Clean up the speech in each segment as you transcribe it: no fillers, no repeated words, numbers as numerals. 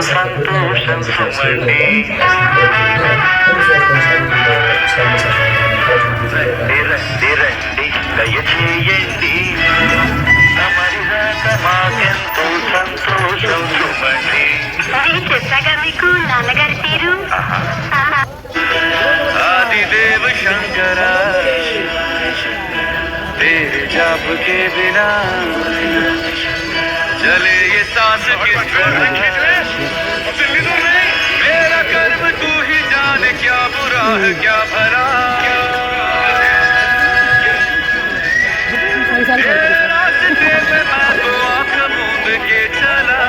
సంతోషం సుమండి రండి రండి రండి దయచేయండి తమరి రాక మాకెంతో సంతోషం సుమండి. చెప్పాగా మీకు నాన్నగారి తీరు. आदिदेव शंकर तेरे जाप के बिना चले ये सांस किस तरह मेरा कर्म तू ही जाने क्या बुरा है क्या भला रास्ते में मैं तो आंख मूंद के चला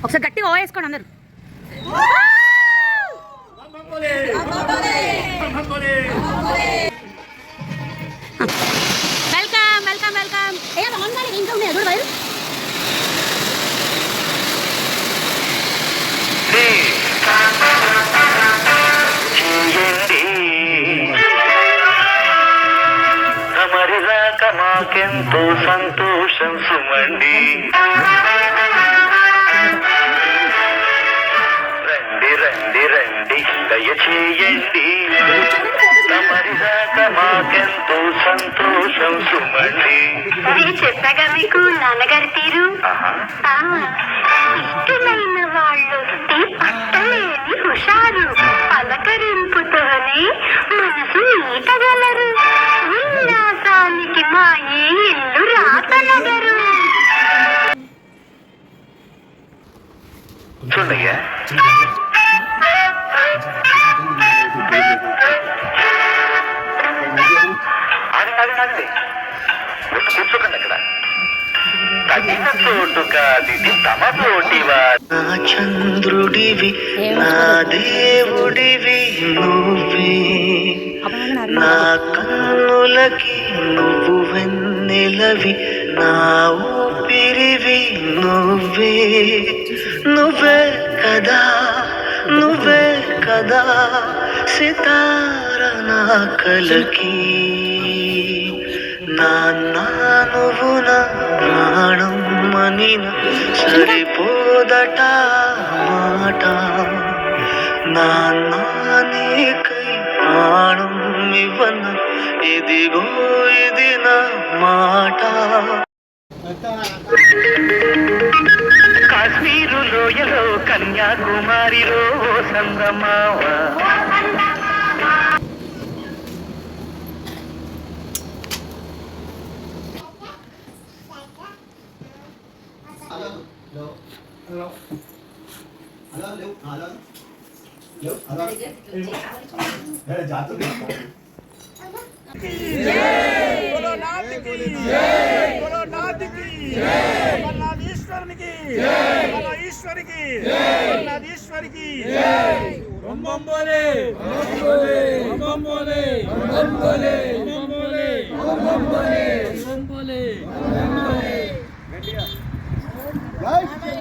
ఒకసారి గట్టిగా వేసుకోండి అందరు. Welcome welcome welcome. ఇంకా ఉన్నాయి అదొక వైరు. తమరి రాక మాకెంతో సంతోషం సుమండి రండి రండి రండి దయచేయండి తమరి రాక మాకెంతో సంతోషం సుమండి. చెప్పాగా మీకు నాన్నగారి తీరు. ఇష్టమైన వాళ్ళు పట్టలేని హుషారు పలకరింపుతోనే మనసు ఈటగలరు ఉల్లాసానికి మా ఈ ఇల్లు రాతనగరు. చూడయ్యా ఆగండి కూర్చోకండి అక్కడ. తగిన చోటు కాదిది తమ తోటివా. నా చంద్రుడివి నా దేవుడివి నువ్వే నా కన్నులకి నువ్వు వెన్నెలవి నా ఊపిరివి నువ్వే నువ్వే కదా నువ్వే కదా సితార నా కలకి నాన్న నువ్వు నా ప్రాణం మనిన సరిపోదట మాట నాన్న నీకై ప్రాణం ఇవ్వన ఇదిగో ఇది నా మాట. కాశ్మీరు లోయలో కన్యాకుమారిలో సంగమావ ఈశ్వరికి జై శ్రీ